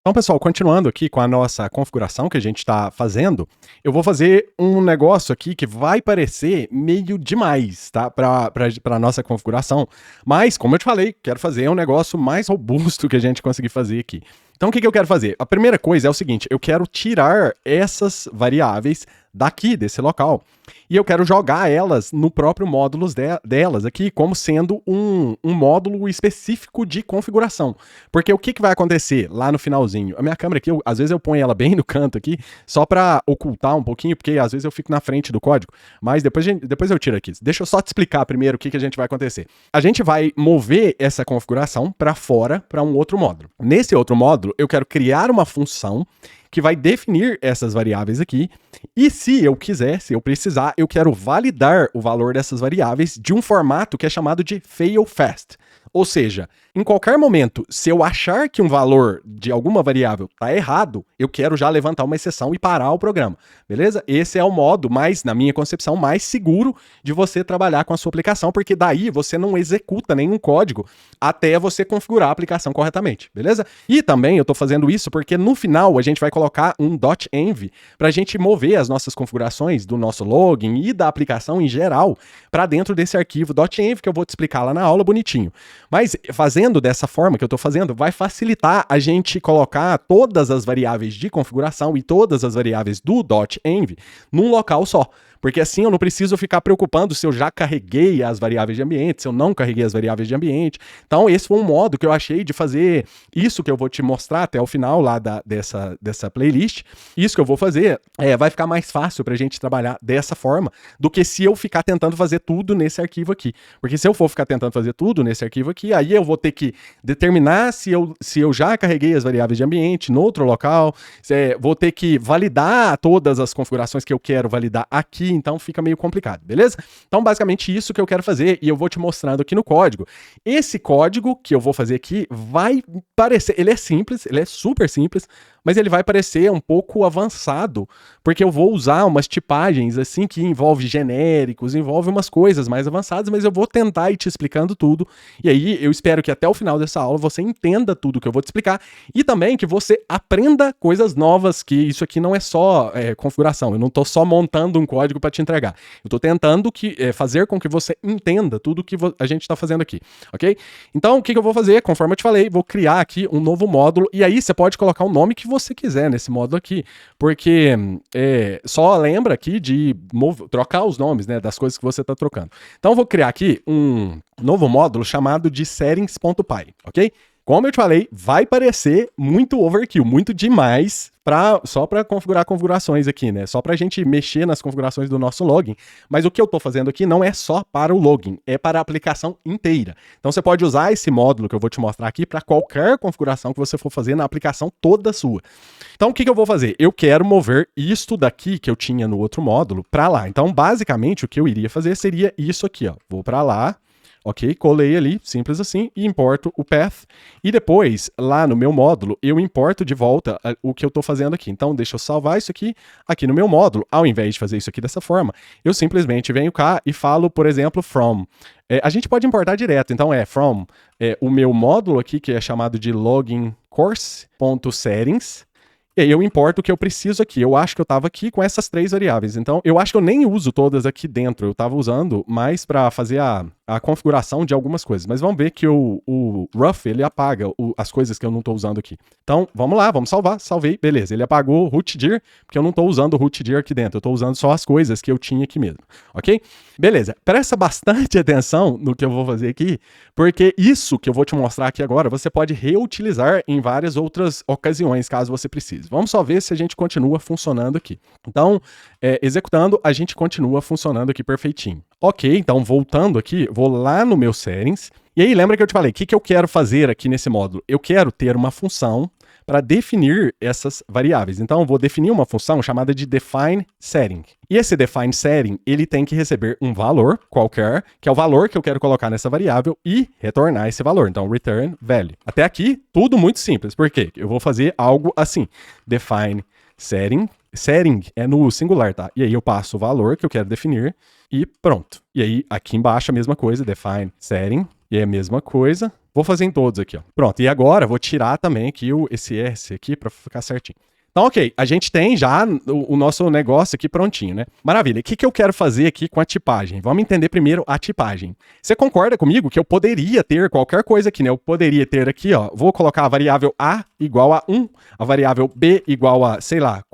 Então, pessoal, continuando aqui com a nossa configuração que a gente está fazendo, eu vou fazer um negócio aqui que vai parecer meio demais, tá? Para a nossa configuração. Mas, como eu te falei, quero fazer um negócio mais robusto que a gente conseguir fazer aqui. Então, o que eu quero fazer? A primeira coisa é o seguinte: eu quero tirar essas variáveis daqui, desse local, e eu quero jogar elas no próprio módulo delas aqui, como sendo um módulo específico de configuração. Porque o que vai acontecer lá no finalzinho? A minha câmera aqui, às vezes eu ponho ela bem no canto aqui, só para ocultar um pouquinho, porque às vezes eu fico na frente do código, mas depois eu tiro aqui. Deixa eu só te explicar primeiro o que a gente vai acontecer. A gente vai mover essa configuração para fora, para um outro módulo. Nesse outro módulo, eu quero criar uma função que vai definir essas variáveis aqui, e se eu quiser, se eu precisar, eu quero validar o valor dessas variáveis de um formato que é chamado de fail-fast. Ou seja, em qualquer momento, se eu achar que um valor de alguma variável está errado, eu quero já levantar uma exceção e parar o programa, beleza? Esse é o modo mais, na minha concepção, mais seguro de você trabalhar com a sua aplicação, porque daí você não executa nenhum código até você configurar a aplicação corretamente, beleza? E também eu estou fazendo isso porque no final a gente vai colocar um .env para a gente mover as nossas configurações do nosso login e da aplicação em geral para dentro desse arquivo .env que eu vou te explicar lá na aula bonitinho. Mas fazendo dessa forma que eu estou fazendo, vai facilitar a gente colocar todas as variáveis de configuração e todas as variáveis do .env num local só. Porque assim eu não preciso ficar preocupando se eu já carreguei as variáveis de ambiente, se eu não carreguei as variáveis de ambiente. Então esse foi um modo que eu achei de fazer isso que eu vou te mostrar até o final lá dessa playlist. Isso que eu vou fazer vai ficar mais fácil para a gente trabalhar dessa forma do que se eu ficar tentando fazer tudo nesse arquivo aqui. Porque se eu for ficar tentando fazer tudo nesse arquivo aqui, aí eu vou ter que determinar se eu já carreguei as variáveis de ambiente no outro local, vou ter que validar todas as configurações que eu quero validar aqui, então fica meio complicado, beleza? Então basicamente isso que eu quero fazer e eu vou te mostrando aqui no código. Esse código que eu vou fazer aqui vai parecer, ele é simples, ele é super simples, mas ele vai parecer um pouco avançado, porque eu vou usar umas tipagens assim que envolve genéricos, envolve umas coisas mais avançadas, mas eu vou tentar ir te explicando tudo, e aí eu espero que até o final dessa aula você entenda tudo que eu vou te explicar, e também que você aprenda coisas novas, que isso aqui não é só configuração, eu não estou só montando um código para te entregar, eu estou tentando fazer com que você entenda tudo que a gente está fazendo aqui, ok? Então o que eu vou fazer, conforme eu te falei, vou criar aqui um novo módulo, e aí você pode colocar o nome que você quiser nesse módulo aqui, porque só lembra aqui de trocar os nomes, né, das coisas que você está trocando. Então eu vou criar aqui um novo módulo chamado de settings.py, ok? Como eu te falei, vai parecer muito overkill, muito demais só para configurar configurações aqui, né? Só para a gente mexer nas configurações do nosso login. Mas o que eu estou fazendo aqui não é só para o login, é para a aplicação inteira. Então você pode usar esse módulo que eu vou te mostrar aqui para qualquer configuração que você for fazer na aplicação toda sua. Então o que eu vou fazer? Eu quero mover isto daqui que eu tinha no outro módulo para lá. Então basicamente o que eu iria fazer seria isso aqui, ó. Vou para lá. Ok, colei ali, simples assim, e importo o path. E depois, lá no meu módulo, eu importo de volta o que eu estou fazendo aqui. Então, deixa eu salvar isso aqui no meu módulo. Ao invés de fazer isso aqui dessa forma, eu simplesmente venho cá e falo, por exemplo, from. A gente pode importar direto, então from o meu módulo aqui, que é chamado de login course.settings. E aí eu importo o que eu preciso aqui. Eu acho que eu estava aqui com essas 3 variáveis. Então, eu acho que eu nem uso todas aqui dentro. Eu estava usando mais para fazer a configuração de algumas coisas. Mas vamos ver que o rough, ele apaga as coisas que eu não estou usando aqui. Então, vamos lá, vamos salvar. Salvei, beleza. Ele apagou o rootdir, porque eu não estou usando o rootdir aqui dentro. Eu estou usando só as coisas que eu tinha aqui mesmo. Ok? Beleza. Presta bastante atenção no que eu vou fazer aqui, porque isso que eu vou te mostrar aqui agora, você pode reutilizar em várias outras ocasiões, caso você precise. Vamos só ver se a gente continua funcionando aqui. Então, executando, a gente continua funcionando aqui perfeitinho. Ok, então voltando aqui, vou lá no meu settings. E aí, lembra que eu te falei, o que eu quero fazer aqui nesse módulo? Eu quero ter uma função para definir essas variáveis. Então, eu vou definir uma função chamada de define setting. E esse define setting, ele tem que receber um valor qualquer, que é o valor que eu quero colocar nessa variável, e retornar esse valor. Então, return value. Até aqui, tudo muito simples. Por quê? Eu vou fazer algo assim. Define setting. Setting é no singular, tá? E aí eu passo o valor que eu quero definir e pronto. E aí, aqui embaixo, a mesma coisa. Define setting. E é a mesma coisa. Vou fazer em todos aqui, ó. Pronto, e agora vou tirar também aqui esse S aqui para ficar certinho. Então, ok, a gente tem já o nosso negócio aqui prontinho, né? Maravilha. O que eu quero fazer aqui com a tipagem? Vamos entender primeiro a tipagem. Você concorda comigo que eu poderia ter qualquer coisa aqui, né? Eu poderia ter aqui, ó, vou colocar a variável A igual a 1, a variável B igual a, sei lá,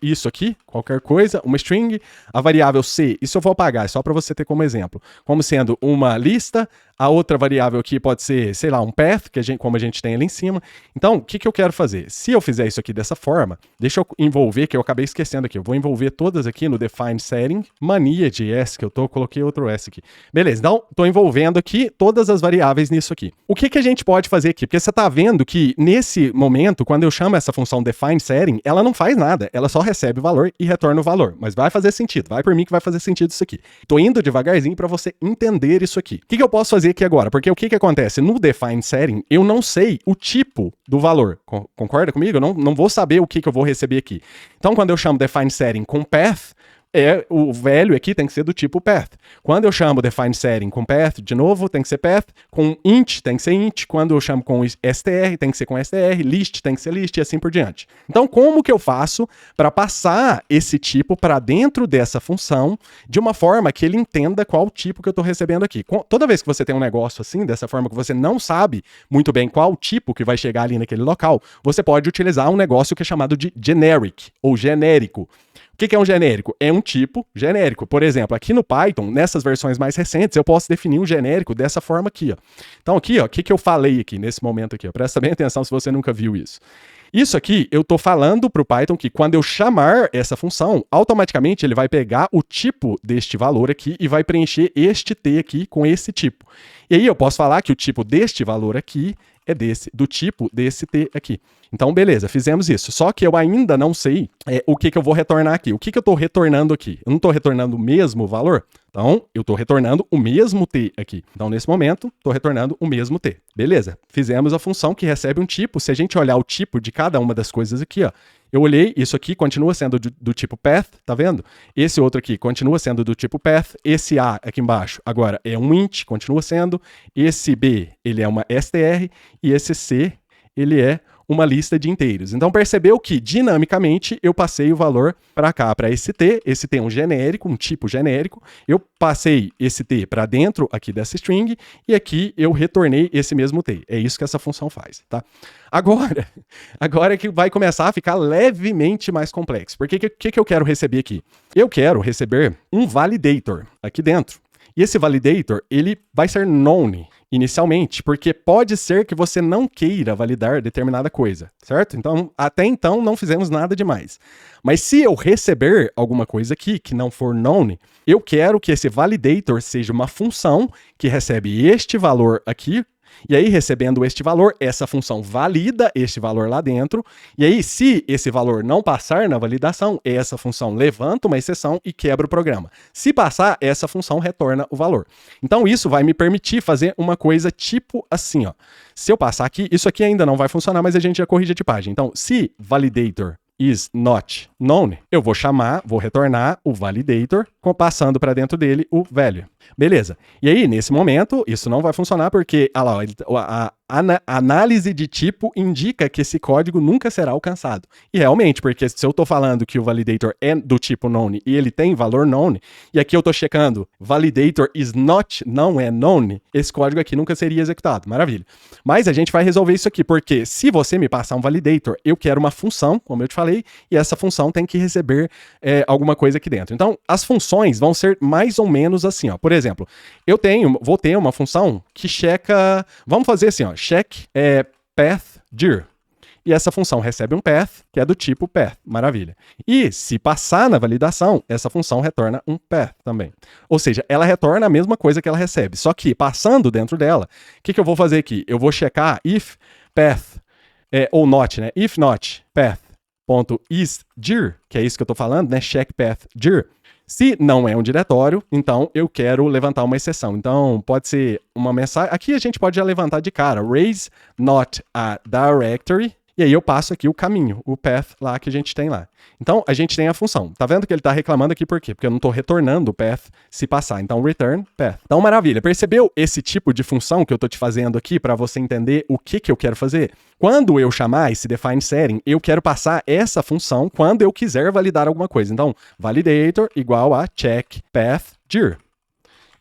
isso aqui, qualquer coisa, uma string, a variável C, isso eu vou apagar, só para você ter como exemplo, como sendo uma lista, a outra variável aqui pode ser, sei lá, um path, como a gente tem ali em cima. Então, o que eu quero fazer? Se eu fizer isso aqui dessa forma, deixa eu envolver, que eu acabei esquecendo aqui, eu vou envolver todas aqui no define setting, mania de S que coloquei outro S aqui. Beleza, então, estou envolvendo aqui todas as variáveis nisso aqui. O que a gente pode fazer aqui? Porque você está vendo que nesse momento, quando eu chamo essa função define setting, ela não faz nada, ela só recebe o valor e retorna o valor. Mas vai fazer sentido, vai por mim que vai fazer sentido isso aqui. Estou indo devagarzinho para você entender isso aqui. O que eu posso fazer aqui agora? Porque o que acontece? No define setting, eu não sei o tipo do valor. Concorda comigo? Eu não vou saber o que eu vou receber aqui. Então, quando eu chamo define setting com path, o velho aqui tem que ser do tipo path. Quando eu chamo define setting com path, de novo, tem que ser path. Com int, tem que ser int. Quando eu chamo com str, tem que ser com str. List, tem que ser list e assim por diante. Então, como que eu faço para passar esse tipo para dentro dessa função de uma forma que ele entenda qual tipo que eu estou recebendo aqui? Toda vez que você tem um negócio assim, dessa forma que você não sabe muito bem qual tipo que vai chegar ali naquele local, você pode utilizar um negócio que é chamado de generic, ou genérico. O que é um genérico? É um tipo genérico. Por exemplo, aqui no Python, nessas versões mais recentes, eu posso definir um genérico dessa forma aqui, ó. Então aqui, ó, o que eu falei aqui nesse momento aqui, ó? Presta bem atenção se você nunca viu isso. Isso aqui, eu estou falando para o Python que quando eu chamar essa função, automaticamente ele vai pegar o tipo deste valor aqui e vai preencher este T aqui com esse tipo. E aí eu posso falar que o tipo deste valor aqui é do tipo desse T aqui. Então, beleza, fizemos isso. Só que eu ainda não sei o que eu vou retornar aqui. O que eu estou retornando aqui? Eu não estou retornando o mesmo valor? Então, eu estou retornando o mesmo T aqui. Então, nesse momento, estou retornando o mesmo T. Beleza, fizemos a função que recebe um tipo. Se a gente olhar o tipo de cada uma das coisas aqui, ó, eu olhei, isso aqui continua sendo do tipo path, tá vendo? Esse outro aqui continua sendo do tipo path. Esse A aqui embaixo agora é um int, continua sendo. Esse B, ele é uma str. E esse C, ele é uma lista de inteiros. Então percebeu que dinamicamente eu passei o valor para cá, para esse T é um genérico, um tipo genérico, eu passei esse T para dentro aqui dessa string e aqui eu retornei esse mesmo T. É isso que essa função faz, tá? Agora é que vai começar a ficar levemente mais complexo. Porque o que eu quero receber aqui? Eu quero receber um validator aqui dentro. E esse validator, ele vai ser known inicialmente, porque pode ser que você não queira validar determinada coisa, certo? Então, até então, não fizemos nada demais. Mas se eu receber alguma coisa aqui que não for known, eu quero que esse validator seja uma função que recebe este valor aqui. E aí, recebendo este valor, essa função valida este valor lá dentro. E aí, se esse valor não passar na validação, essa função levanta uma exceção e quebra o programa. Se passar, essa função retorna o valor. Então, isso vai me permitir fazer uma coisa tipo assim, ó. Se eu passar aqui, isso aqui ainda não vai funcionar, mas a gente já corrige a tipagem. Então, se validator is not known, eu vou retornar o validator, passando para dentro dele o value. Beleza. E aí, nesse momento, isso não vai funcionar porque a análise de tipo indica que esse código nunca será alcançado. E realmente, porque se eu estou falando que o validator é do tipo known e ele tem valor known, e aqui eu estou checando validator is not, não é known, esse código aqui nunca seria executado. Maravilha. Mas a gente vai resolver isso aqui, porque se você me passar um validator, eu quero uma função, como eu te falei, e essa função tem que receber alguma coisa aqui dentro. Então, as funções vão ser mais ou menos assim, ó. Por exemplo, vou ter uma função que checa, vamos fazer assim, ó, check path dir. E essa função recebe um path, que é do tipo path. Maravilha. E se passar na validação, essa função retorna um path também. Ou seja, ela retorna a mesma coisa que ela recebe. Só que, passando dentro dela, o que eu vou fazer aqui? Eu vou checar if path, ou not, né? If not path.isDir, que é isso que eu estou falando, né? Check path dir. Se não é um diretório, então eu quero levantar uma exceção. Então, pode ser uma mensagem. Aqui a gente pode já levantar de cara. Raise not a directory. E aí eu passo aqui o caminho, o path lá que a gente tem lá. Então, a gente tem a função. Tá vendo que ele tá reclamando aqui por quê? Porque eu não tô retornando o path se passar. Então, return path. Então, maravilha. Percebeu esse tipo de função que eu tô te fazendo aqui para você entender o que eu quero fazer? Quando eu chamar esse define setting, eu quero passar essa função quando eu quiser validar alguma coisa. Então, validator igual a check path dir.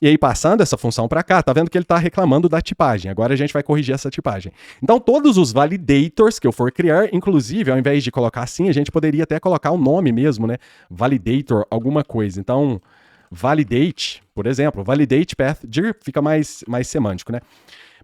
E aí, passando essa função para cá, tá vendo que ele está reclamando da tipagem. Agora a gente vai corrigir essa tipagem. Então, todos os validators que eu for criar, inclusive, ao invés de colocar assim, a gente poderia até colocar o nome mesmo, né? Validator, alguma coisa. Então, validate, por exemplo, validate path dir fica mais semântico, né?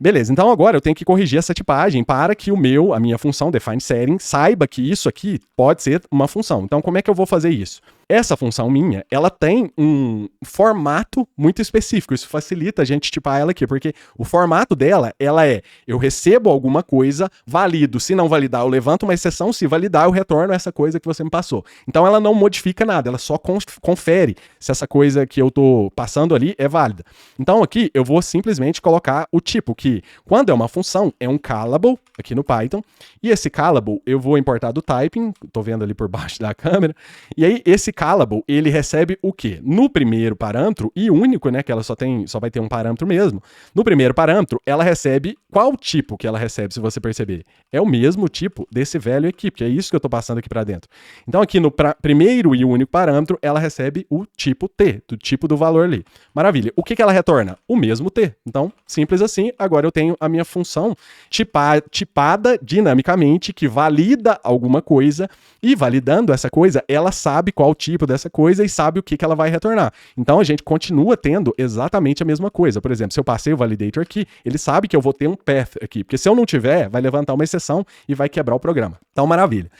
Beleza, então agora eu tenho que corrigir essa tipagem para que a minha função define setting saiba que isso aqui pode ser uma função. Então, como é que eu vou fazer isso? Essa função minha, ela tem um formato muito específico. Isso facilita a gente tipar ela aqui, porque o formato dela, ela é, eu recebo alguma coisa, valido. Se não validar, eu levanto uma exceção. Se validar, eu retorno essa coisa que você me passou. Então, ela não modifica nada, ela só confere se essa coisa que eu tô passando ali é válida. Então, aqui, eu vou simplesmente colocar o tipo, que quando é uma função, é um callable, aqui no Python. E esse callable, eu vou importar do typing, tô vendo ali por baixo da câmera. E aí, esse callable, ele recebe o quê? No primeiro parâmetro, e único, né, que ela só vai ter um parâmetro mesmo. No primeiro parâmetro, ela recebe qual tipo que ela recebe, se você perceber? É o mesmo tipo desse value aqui, porque é isso que eu tô passando aqui para dentro. Então, aqui no primeiro e único parâmetro, ela recebe o tipo T, do tipo do valor ali. Maravilha. O que ela retorna? O mesmo T. Então, simples assim, agora eu tenho a minha função tipada dinamicamente, que valida alguma coisa, e validando essa coisa, ela sabe qual tipo dessa coisa e sabe o que ela vai retornar. Então, a gente continua tendo exatamente a mesma coisa. Por exemplo, se eu passei o validator aqui, ele sabe que eu vou ter um path aqui, porque se eu não tiver, vai levantar uma exceção e vai quebrar o programa. Então, maravilha.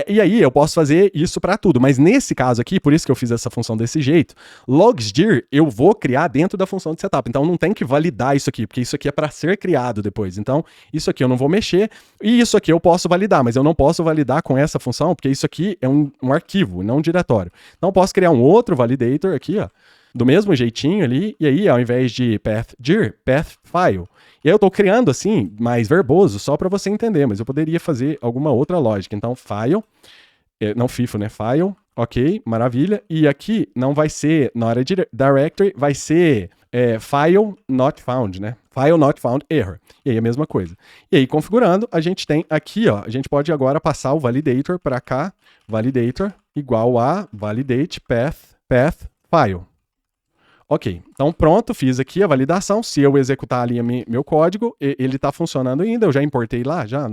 E aí, eu posso fazer isso para tudo, mas nesse caso aqui, por isso que eu fiz essa função desse jeito, logsdir eu vou criar dentro da função de setup. Então, não tem que validar isso aqui, porque isso aqui é para ser criado depois. Então, isso aqui eu não vou mexer, e isso aqui eu posso validar, mas eu não posso validar com essa função, porque isso aqui é um arquivo, não um diretório. Então, eu posso criar um outro validator aqui, ó, do mesmo jeitinho ali, e aí, ao invés de path dir, path file. E aí eu estou criando assim, mais verboso, só para você entender, mas eu poderia fazer alguma outra lógica. Então, file, não FIFO, né? File, ok, maravilha. E aqui não vai ser, na área de directory, vai ser file not found, né? File not found error. E aí a mesma coisa. E aí, configurando, a gente tem aqui, ó, a gente pode agora passar o validator para cá, validator igual a validate path file. Ok, então pronto, fiz aqui a validação. Se eu executar ali meu código, ele está funcionando ainda. Eu já importei lá? Já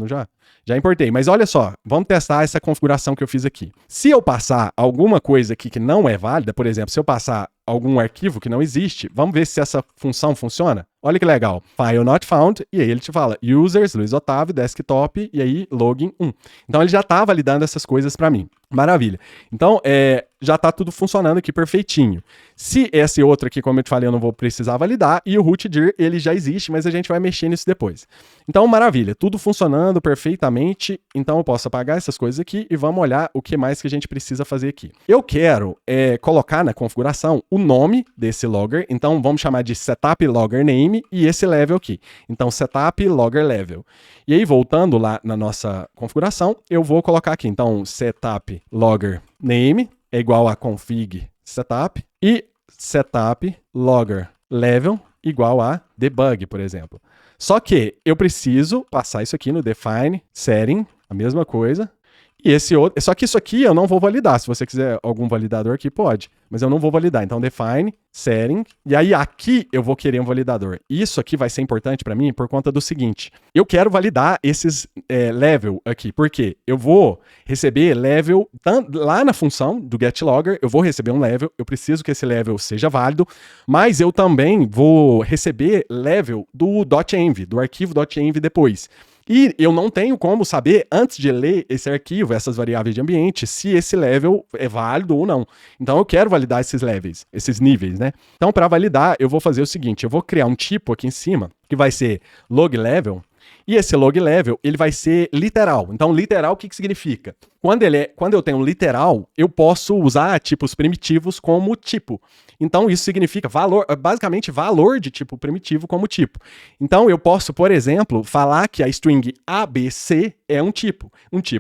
importei. Mas olha só, vamos testar essa configuração que eu fiz aqui. Se eu passar alguma coisa aqui que não é válida, por exemplo, se eu passar algum arquivo que não existe, vamos ver se essa função funciona? Olha que legal. File not found, e aí ele te fala users, Luiz Otávio, desktop, e aí login 1. Então ele já está validando essas coisas para mim. Maravilha. Então, já está tudo funcionando aqui perfeitinho. Se esse outro aqui, como eu te falei, eu não vou precisar validar, e o rootdir, ele já existe, mas a gente vai mexer nisso depois. Então, maravilha. Tudo funcionando perfeitamente. Então, eu posso apagar essas coisas aqui e vamos olhar o que mais que a gente precisa fazer aqui. Eu quero colocar na configuração o nome desse logger. Então, vamos chamar de setup logger name e esse level aqui. Então, setup logger level. E aí, voltando lá na nossa configuração, eu vou colocar aqui. Então, setup logger name é igual a config setup e setup logger level igual a debug, por exemplo. Só que eu preciso passar isso aqui no define setting, a mesma coisa. E esse outro, só que isso aqui eu não vou validar. Se você quiser algum validador aqui, pode. Mas eu não vou validar. Então, define, setting. E aí, aqui eu vou querer um validador. Isso aqui vai ser importante para mim por conta do seguinte. Eu quero validar esses level aqui. Por quê? Eu vou receber level lá na função do getLogger. Eu vou receber um level. Eu preciso que esse level seja válido. Mas eu também vou receber level do .env, do arquivo .env depois. E eu não tenho como saber, antes de ler esse arquivo, essas variáveis de ambiente, se esse level é válido ou não. Então, eu quero validar esses levels, esses níveis, né? Então, para validar, eu vou fazer o seguinte, eu vou criar um tipo aqui em cima, que vai ser log level, E esse log level, ele vai ser literal. Então, literal, o que significa? Quando eu tenho literal, eu posso usar tipos primitivos como tipo. Então, isso significa basicamente valor de tipo primitivo como tipo. Então, eu posso, por exemplo, falar que a string ABC é um tipo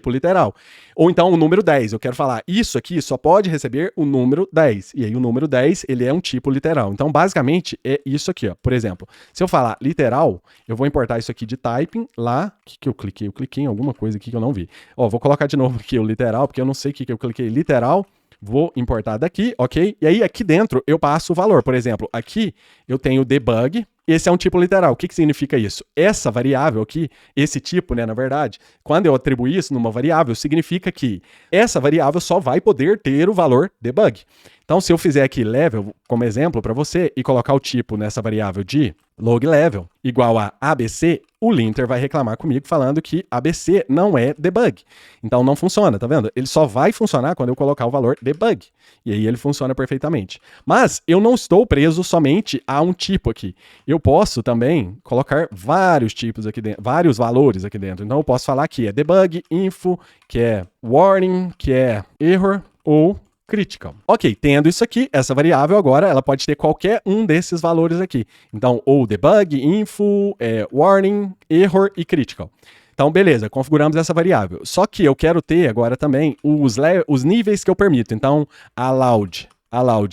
literal. Ou então o número 10, eu quero falar isso aqui só pode receber o número 10. E aí o número 10, ele é um tipo literal. Então, basicamente, é isso aqui, ó. Por exemplo, se eu falar literal, eu vou importar isso aqui de typing lá. O que eu cliquei? Eu cliquei em alguma coisa aqui que eu não vi. Ó, vou colocar de novo aqui o literal, porque eu não sei o que eu cliquei. Literal, vou importar daqui, ok? E aí aqui dentro eu passo o valor. Por exemplo, aqui eu tenho debug. Esse é um tipo literal. O que significa isso? Essa variável aqui, esse tipo, né, na verdade, quando eu atribuo isso numa variável, significa que essa variável só vai poder ter o valor debug. Então, se eu fizer aqui level como exemplo para você e colocar o tipo nessa variável de log level igual a ABC, o linter vai reclamar comigo falando que ABC não é debug. Então, não funciona, tá vendo? Ele só vai funcionar quando eu colocar o valor debug. E aí ele funciona perfeitamente. Mas eu não estou preso somente a um tipo aqui. Eu posso também colocar vários tipos aqui dentro, vários valores aqui dentro. Então, eu posso falar que é debug, info, que é warning, que é error ou critical. Ok, tendo isso aqui, essa variável agora, ela pode ter qualquer um desses valores aqui. Então, ou debug, info, warning, error e critical. Então, beleza, configuramos essa variável. Só que eu quero ter agora também os níveis que eu permito. Então, allowed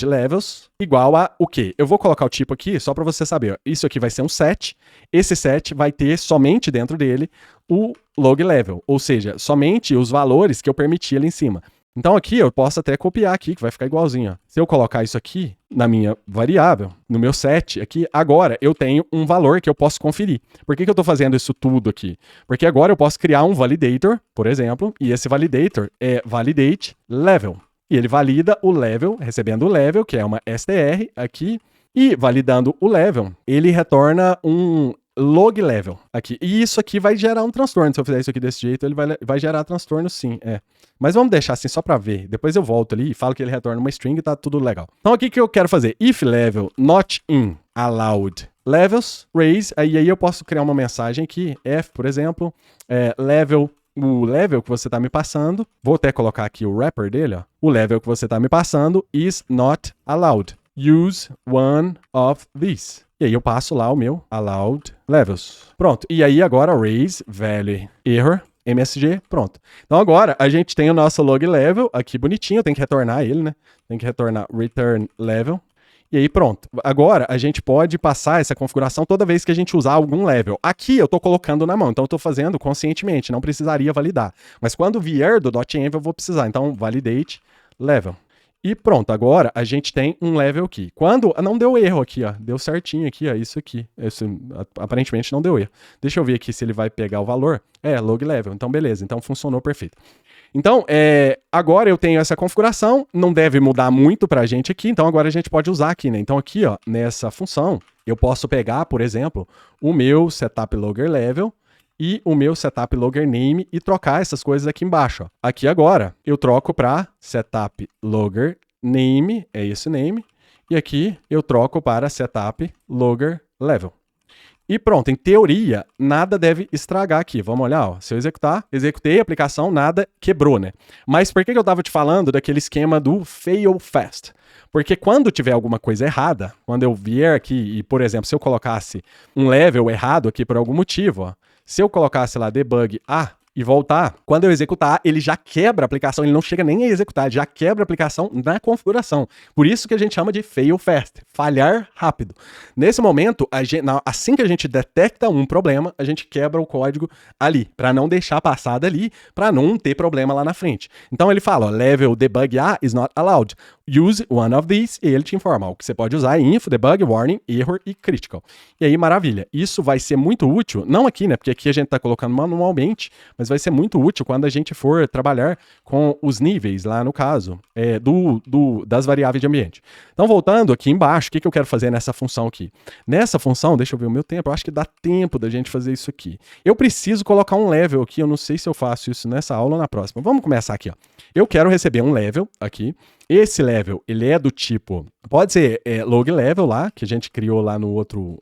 levels igual a o quê? Eu vou colocar o tipo aqui só para você saber. Ó, isso aqui vai ser um set. Esse set vai ter somente dentro dele o log level, ou seja, somente os valores que eu permiti ali em cima. Então aqui eu posso até copiar aqui, que vai ficar igualzinho. Ó. Se eu colocar isso aqui na minha variável, no meu set aqui, agora eu tenho um valor que eu posso conferir. Por que eu estou fazendo isso tudo aqui? Porque agora eu posso criar um validator, por exemplo, e esse validator é validate level. E ele valida o level, recebendo o level, que é uma str aqui, e validando o level, ele retorna um log level aqui. E isso aqui vai gerar um transtorno. Se eu fizer isso aqui desse jeito, ele vai gerar transtorno sim, Mas vamos deixar assim só para ver. Depois eu volto ali e falo que ele retorna uma string e tá tudo legal. Então aqui que eu quero fazer, if level not in allowed levels, raise, aí eu posso criar uma mensagem aqui, f, por exemplo, o level que você está me passando, vou até colocar aqui o wrapper dele, ó. O level que você está me passando is not allowed. Use one of these. E aí eu passo lá o meu allowed levels. Pronto. E aí agora raise value error MSG, pronto. Então agora a gente tem o nosso log level aqui bonitinho, tem que retornar ele, né? Tem que retornar return level. E aí pronto. Agora a gente pode passar essa configuração toda vez que a gente usar algum level. Aqui eu estou colocando na mão, então eu estou fazendo conscientemente, não precisaria validar. Mas quando vier do .env eu vou precisar. Então validate level. E pronto, agora a gente tem um level aqui. Quando não deu erro aqui, ó, deu certinho aqui, ó, isso aqui. Aparentemente não deu erro. Deixa eu ver aqui se ele vai pegar o valor. Log level. Então beleza, então funcionou perfeito. Então, agora eu tenho essa configuração, não deve mudar muito para a gente aqui, então agora a gente pode usar aqui, né? Então aqui, ó, nessa função, eu posso pegar, por exemplo, o meu setup logger level e o meu setup logger name e trocar essas coisas aqui embaixo. Ó. Aqui agora, eu troco para setup logger name, é esse name, e aqui eu troco para setup logger level. E pronto, em teoria, nada deve estragar aqui. Vamos olhar, ó. Se eu executei a aplicação, nada quebrou, né? Mas por que eu estava te falando daquele esquema do fail fast? Porque quando tiver alguma coisa errada, quando eu vier aqui e, por exemplo, se eu colocasse um level errado aqui por algum motivo, ó, se eu colocasse lá debug A e voltar, quando eu executar, ele já quebra a aplicação, ele não chega nem a executar, ele já quebra a aplicação na configuração. Por isso que a gente chama de fail fast, falhar rápido. Nesse momento, assim que a gente detecta um problema, a gente quebra o código ali, para não deixar passar dali, para não ter problema lá na frente. Então ele fala, ó, level debug A is not allowed. Use one of these, e ele te informa. O que você pode usar é info, debug, warning, error e critical. E aí, maravilha. Isso vai ser muito útil, não aqui, né? Porque aqui a gente está colocando manualmente, mas vai ser muito útil quando a gente for trabalhar com os níveis, lá no caso, das variáveis de ambiente. Então, voltando aqui embaixo, o que eu quero fazer nessa função aqui? Nessa função, deixa eu ver o meu tempo, eu acho que dá tempo da gente fazer isso aqui. Eu preciso colocar um level aqui, eu não sei se eu faço isso nessa aula ou na próxima. Vamos começar aqui, ó. Eu quero receber um level aqui, esse level, ele é do tipo, pode ser log level lá, que a gente criou lá no outro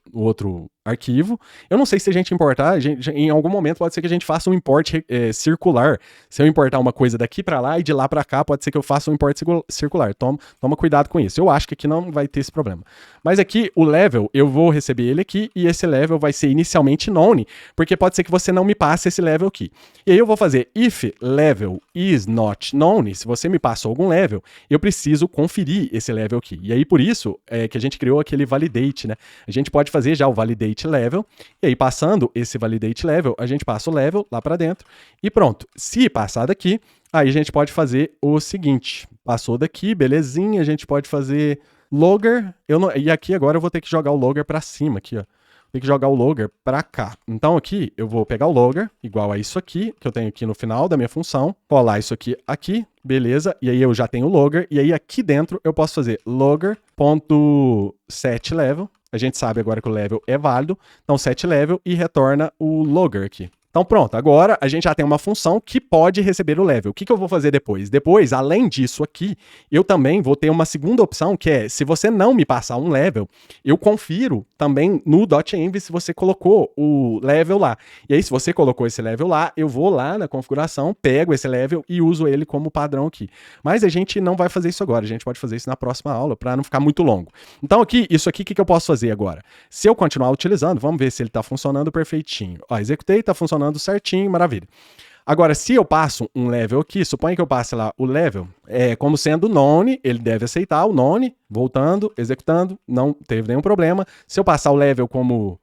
arquivo. Eu não sei se a gente importar, em algum momento pode ser que a gente faça um import circular. Se eu importar uma coisa daqui para lá e de lá para cá, pode ser que eu faça um import circular. Toma cuidado com isso. Eu acho que aqui não vai ter esse problema. Mas aqui, o level, eu vou receber ele aqui e esse level vai ser inicialmente known, porque pode ser que você não me passe esse level aqui. E aí eu vou fazer if level is not known. Se você me passou algum level, eu preciso conferir esse level aqui. E aí, por isso, que a gente criou aquele validate, né? A gente pode fazer já o validate level, e aí passando esse validate level, a gente passa o level lá para dentro, e pronto. Se passar daqui, aí a gente pode fazer o seguinte, passou daqui, belezinha, a gente pode fazer logger, e aqui agora eu vou ter que jogar o logger para cima, aqui ó. Tem que jogar o logger para cá. Então aqui eu vou pegar o logger, igual a isso aqui, que eu tenho aqui no final da minha função, colar isso aqui, beleza, e aí eu já tenho o logger, e aí aqui dentro eu posso fazer logger.setLevel, a gente sabe agora que o level é válido, então setLevel e retorna o logger aqui. Então pronto, agora a gente já tem uma função que pode receber o level. O que eu vou fazer depois? Depois, além disso aqui, eu também vou ter uma segunda opção, que é, se você não me passar um level, eu confiro também no .env se você colocou o level lá. E aí, se você colocou esse level lá, eu vou lá na configuração, pego esse level e uso ele como padrão aqui. Mas a gente não vai fazer isso agora, a gente pode fazer isso na próxima aula, para não ficar muito longo. Então aqui, isso aqui, o que eu posso fazer agora? Se eu continuar utilizando, vamos ver se ele está funcionando perfeitinho. Ó, executei, está funcionando certinho, maravilha. Agora, se eu passo um level aqui, suponha que eu passe lá o level, como sendo known, ele deve aceitar o known, voltando, executando, não teve nenhum problema. Se eu passar o level como...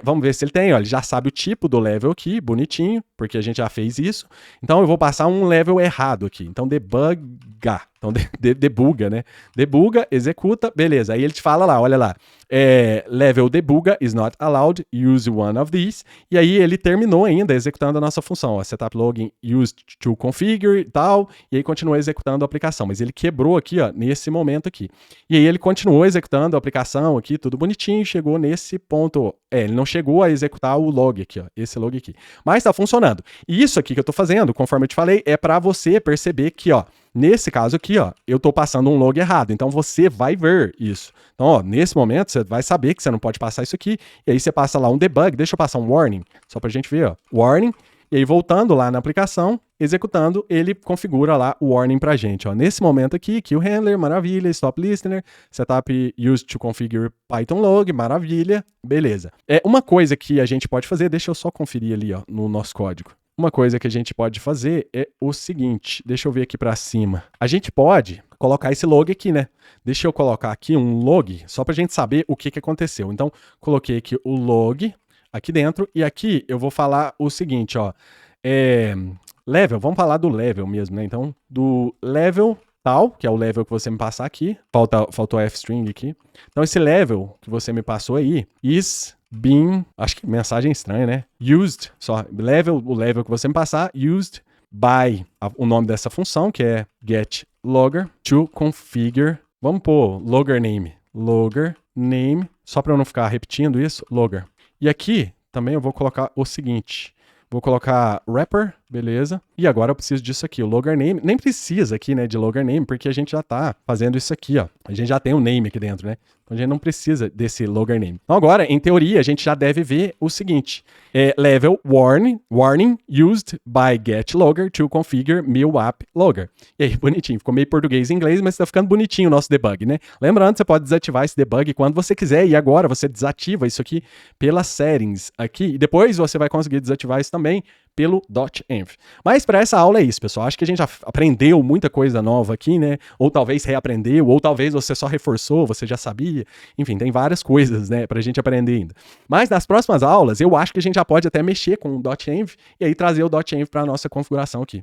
vamos ver se ele tem, ó, ele já sabe o tipo do level aqui, bonitinho, porque a gente já fez isso. Então eu vou passar um level errado aqui. Então debuga, debuga, né? Debuga, executa, beleza. Aí ele te fala lá, olha lá, level debuga is not allowed, use one of these. E aí ele terminou ainda executando a nossa função, ó, setup login used to configure e tal, e aí continuou executando a aplicação. Mas ele quebrou aqui, ó, nesse momento aqui. E aí ele continuou executando a aplicação aqui, tudo bonitinho, chegou nesse ponto. Ele não chegou a executar o log aqui, ó, esse log aqui. Mas tá funcionando. E isso aqui que eu tô fazendo, conforme eu te falei, é para você perceber que, ó, nesse caso aqui, ó, eu tô passando um log errado. Então você vai ver isso. Então, ó, nesse momento você vai saber que você não pode passar isso aqui. E aí você passa lá um debug. Deixa eu passar um warning, só pra gente ver, ó. Warning. E aí voltando lá na aplicação, executando, ele configura lá o warning pra gente, ó. Nesse momento aqui, kill handler, maravilha, stop listener, setup used to configure Python log, maravilha, beleza. Uma coisa que a gente pode fazer, deixa eu só conferir ali, ó, no nosso código. Uma coisa que a gente pode fazer é o seguinte, deixa eu ver aqui para cima. A gente pode colocar esse log aqui, né? Deixa eu colocar aqui um log, só para a gente saber o que aconteceu. Então, coloquei aqui o log aqui dentro, e aqui eu vou falar o seguinte, ó. Level, vamos falar do level mesmo, né? Então, do level tal, que é o level que você me passar aqui. Faltou a f-string aqui. Então, esse level que você me passou aí, is being, acho que mensagem estranha, né? Used, só o level que você me passar, used by, o nome dessa função, que é get logger to configure. Vamos pôr logger name, só para eu não ficar repetindo isso, logger. E aqui também eu vou colocar o seguinte, vou colocar wrapper, beleza. E agora eu preciso disso aqui, o logger name. Nem precisa aqui, né, de logger name, porque a gente já tá fazendo isso aqui, ó. A gente já tem um name aqui dentro, né? Então a gente não precisa desse logger name. Então agora, em teoria, a gente já deve ver o seguinte. Level warning used by get logger to configure meu app logger. E aí, bonitinho. Ficou meio português e inglês, mas tá ficando bonitinho o nosso debug, né? Lembrando, você pode desativar esse debug quando você quiser. E agora você desativa isso aqui pelas settings aqui. E depois você vai conseguir desativar isso também pelo .env. Mas para essa aula é isso, pessoal. Acho que a gente já aprendeu muita coisa nova aqui, né? Ou talvez reaprendeu, ou talvez você só reforçou, você já sabia. Enfim, tem várias coisas, né, pra gente aprender ainda. Mas nas próximas aulas, eu acho que a gente já pode até mexer com o .env e aí trazer o .env para a nossa configuração aqui.